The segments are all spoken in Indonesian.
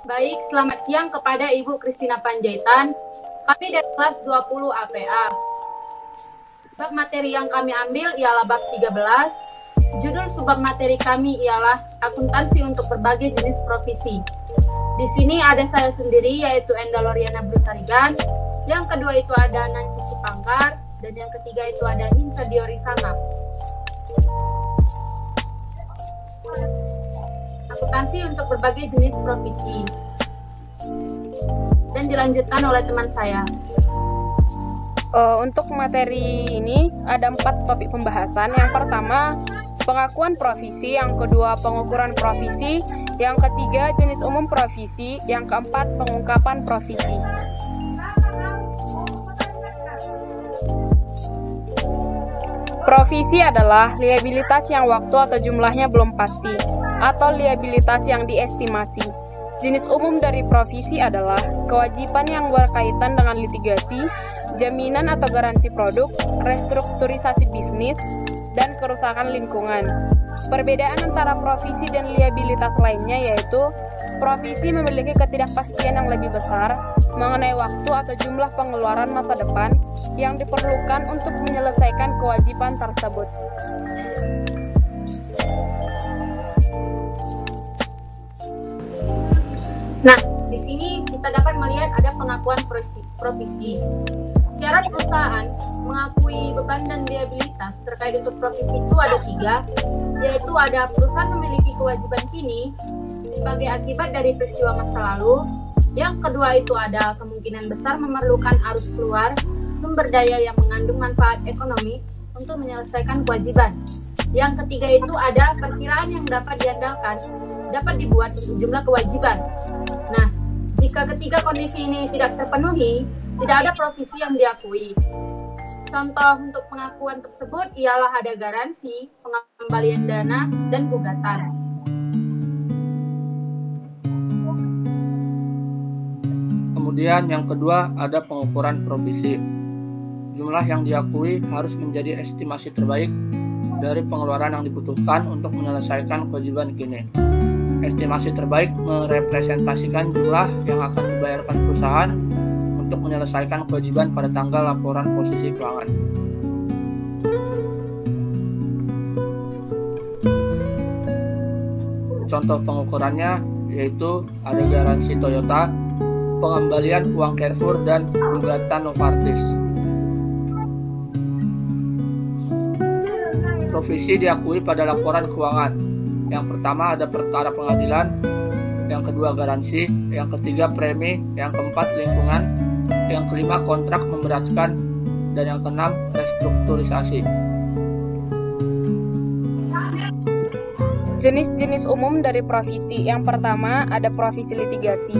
Baik, selamat siang kepada Ibu Kristina Panjaitan. Kami dari kelas 20 APA. Bab materi yang kami ambil ialah bab 13. Judul subbab materi kami ialah akuntansi untuk berbagai jenis profesi. Di sini ada saya sendiri, yaitu Enda Loriana Brutarigan. Yang kedua itu ada Nancy Sipangkar. Dan yang ketiga itu ada Hinsa Diorisana. Akuntansi untuk berbagai jenis profesi. Dan dilanjutkan oleh teman saya. Untuk materi ini ada 4 topik pembahasan. Yang pertama, pengakuan profesi. Yang kedua, pengukuran profesi. Yang ketiga, jenis umum profesi. Yang keempat, pengungkapan profesi. Profesi adalah liabilitas yang waktu atau jumlahnya belum pasti, atau liabilitas yang diestimasi. Jenis umum dari profesi adalah kewajiban yang berkaitan dengan litigasi, jaminan atau garansi produk, restrukturisasi bisnis, dan kerusakan lingkungan. Perbedaan antara profesi dan liabilitas lainnya yaitu profesi memiliki ketidakpastian yang lebih besar mengenai waktu atau jumlah pengeluaran masa depan yang diperlukan untuk menyelesaikan kewajiban tersebut. Nah, di sini kita dapat melihat ada pengakuan profesi. Syarat perusahaan mengakui beban dan liabilitas terkait untuk profesi itu ada 3, yaitu ada perusahaan memiliki kewajiban kini sebagai akibat dari peristiwa masa lalu. Yang kedua itu ada kemungkinan besar memerlukan arus keluar sumber daya yang mengandung manfaat ekonomi untuk menyelesaikan kewajiban. Yang ketiga itu ada perkiraan yang dapat diandalkan dapat dibuat untuk jumlah kewajiban. Nah, jika ketiga kondisi ini tidak terpenuhi, tidak ada profesi yang diakui. Contoh untuk pengakuan tersebut ialah ada garansi, pengembalian dana, dan gugatan. Kemudian yang kedua ada pengukuran profesi. Jumlah yang diakui harus menjadi estimasi terbaik dari pengeluaran yang dibutuhkan untuk menyelesaikan kewajiban kini. Estimasi terbaik merepresentasikan jumlah yang akan dibayarkan perusahaan untuk menyelesaikan kewajiban pada tanggal laporan posisi keuangan. Contoh pengukurannya yaitu ada garansi Toyota, pengembalian uang Carrefour, dan gugatan Novartis. Profesi diakui pada laporan keuangan. Yang pertama ada perkara pengadilan, yang kedua garansi, yang ketiga premi, yang keempat lingkungan, yang kelima kontrak memberatkan, dan yang keenam restrukturisasi. Jenis-jenis umum dari profesi. Yang pertama ada profesi litigasi.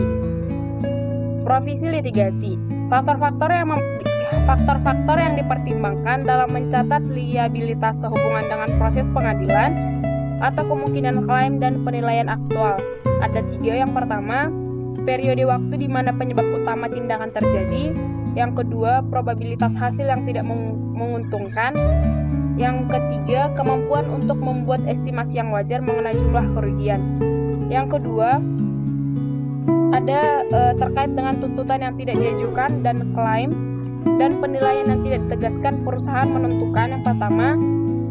Profesi litigasi, faktor-faktor yang dipertimbangkan dalam mencatat liabilitas sehubungan dengan proses pengadilan atau kemungkinan klaim dan penilaian aktual. Ada 3. Yang pertama, periode waktu di mana penyebab utama tindakan terjadi. Yang kedua, probabilitas hasil yang tidak menguntungkan. Yang ketiga, kemampuan untuk membuat estimasi yang wajar mengenai jumlah kerugian. Yang kedua, ada terkait dengan tuntutan yang tidak diajukan dan klaim dan penilaian yang tidak ditegaskan. Perusahaan menentukan yang pertama,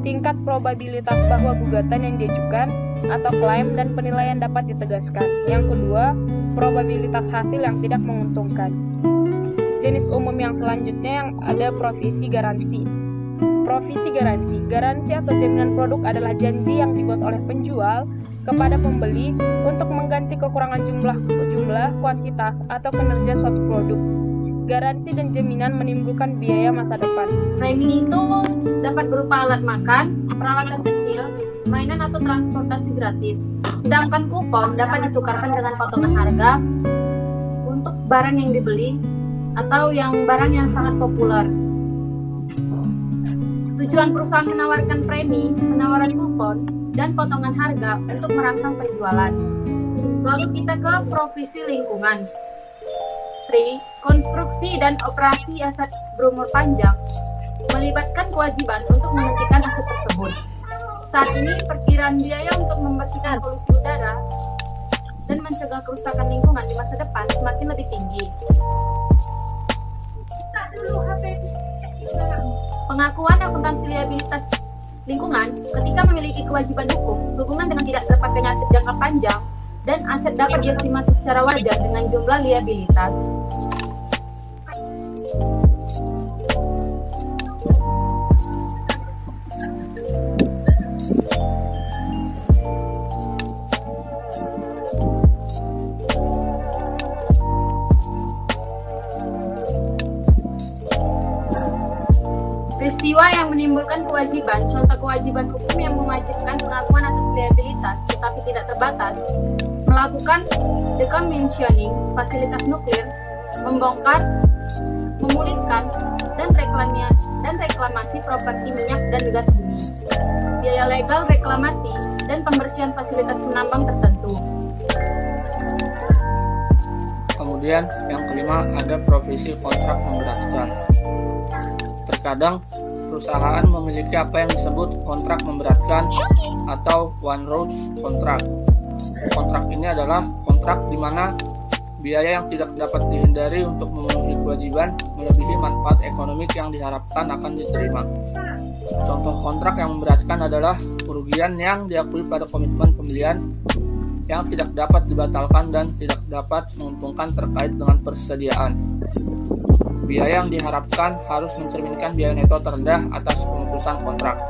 tingkat probabilitas bahwa gugatan yang diajukan atau klaim dan penilaian dapat ditegaskan. Yang kedua, probabilitas hasil yang tidak menguntungkan. Jenis umum yang selanjutnya yang ada profesi garansi. Profesi garansi. Garansi atau jaminan produk adalah janji yang dibuat oleh penjual kepada pembeli untuk mengganti kekurangan jumlah, kuantitas, atau kinerja suatu produk. Garansi dan jaminan menimbulkan biaya masa depan. Premi itu dapat berupa alat makan, peralatan kecil, mainan atau transportasi gratis. Sedangkan kupon dapat ditukarkan dengan potongan harga untuk barang yang dibeli atau barang yang sangat populer. Tujuan perusahaan menawarkan premi, penawaran kupon, dan potongan harga untuk merangsang penjualan. Lalu kita ke profesi lingkungan. 3. Konstruksi dan operasi aset berumur panjang melibatkan kewajiban untuk menghentikan aset tersebut. Saat ini perkiraan biaya untuk membersihkan polusi udara dan mencegah kerusakan lingkungan di masa depan semakin lebih tinggi. Pengakuan akuntansi liabilitas lingkungan ketika memiliki kewajiban hukum sehubungan dengan tidak terpakainya aset jangka panjang dan aset dapat diestimasi secara wajar dengan jumlah liabilitas. Peristiwa yang menimbulkan kewajiban, contoh kewajiban hukum yang mewajibkan pengakuan atas liabilitas tetapi tidak terbatas, melakukan decommissioning fasilitas nuklir, membongkar, memulihkan, dan reklamasi properti minyak dan gas bumi, biaya legal reklamasi, dan pembersihan fasilitas penambang tertentu. Kemudian yang kelima ada provisi kontrak memberatkan. Terkadang perusahaan memiliki apa yang disebut kontrak memberatkan atau one road kontrak. Kontrak ini adalah kontrak di mana biaya yang tidak dapat dihindari untuk memenuhi kewajiban melebihi manfaat ekonomi yang diharapkan akan diterima. Contoh kontrak yang memberatkan adalah kerugian yang diakui pada komitmen pembelian yang tidak dapat dibatalkan dan tidak dapat menguntungkan terkait dengan persediaan. Biaya yang diharapkan harus mencerminkan biaya neto terendah atas pemutusan kontrak,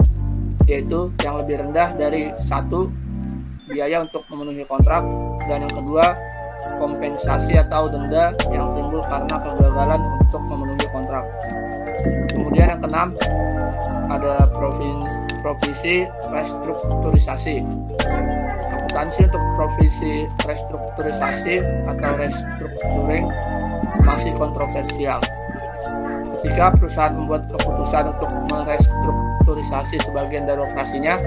yaitu yang lebih rendah dari 1, biaya untuk memenuhi kontrak, dan yang kedua, kompensasi atau denda yang timbul karena kegagalan untuk memenuhi kontrak. Kemudian yang keenam, ada provisi restrukturisasi. Akuntansi untuk provisi restrukturisasi atau restructuring masih kontroversial. Ketika perusahaan membuat keputusan untuk merestrukturisasi sebagian dari operasinya,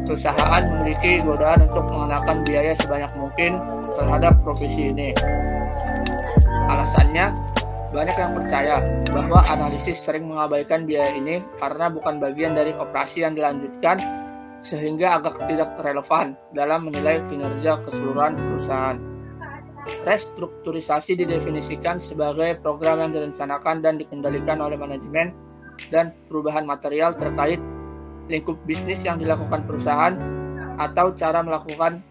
perusahaan memiliki godaan untuk mengenakan biaya sebanyak mungkin terhadap provisi ini. Alasannya, banyak yang percaya bahwa analisis sering mengabaikan biaya ini karena bukan bagian dari operasi yang dilanjutkan, sehingga agak tidak relevan dalam menilai kinerja keseluruhan perusahaan. Restrukturisasi didefinisikan sebagai program yang direncanakan dan dikendalikan oleh manajemen dan perubahan material terkait lingkup bisnis yang dilakukan perusahaan atau cara melakukan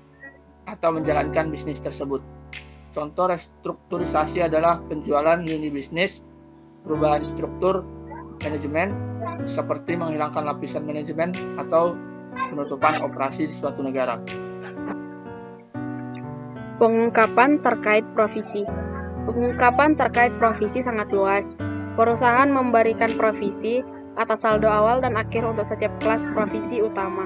atau menjalankan bisnis tersebut. Contoh restrukturisasi adalah penjualan lini bisnis, perubahan struktur manajemen seperti menghilangkan lapisan manajemen atau penutupan operasi di suatu negara. Pengungkapan terkait provisi. Pengungkapan terkait provisi sangat luas. Perusahaan memberikan provisi atas saldo awal dan akhir untuk setiap kelas provisi utama.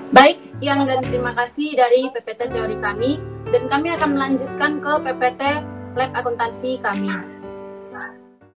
Baik, sekian dan terima kasih dari PPT teori kami, dan kami akan melanjutkan ke PPT lab akuntansi kami.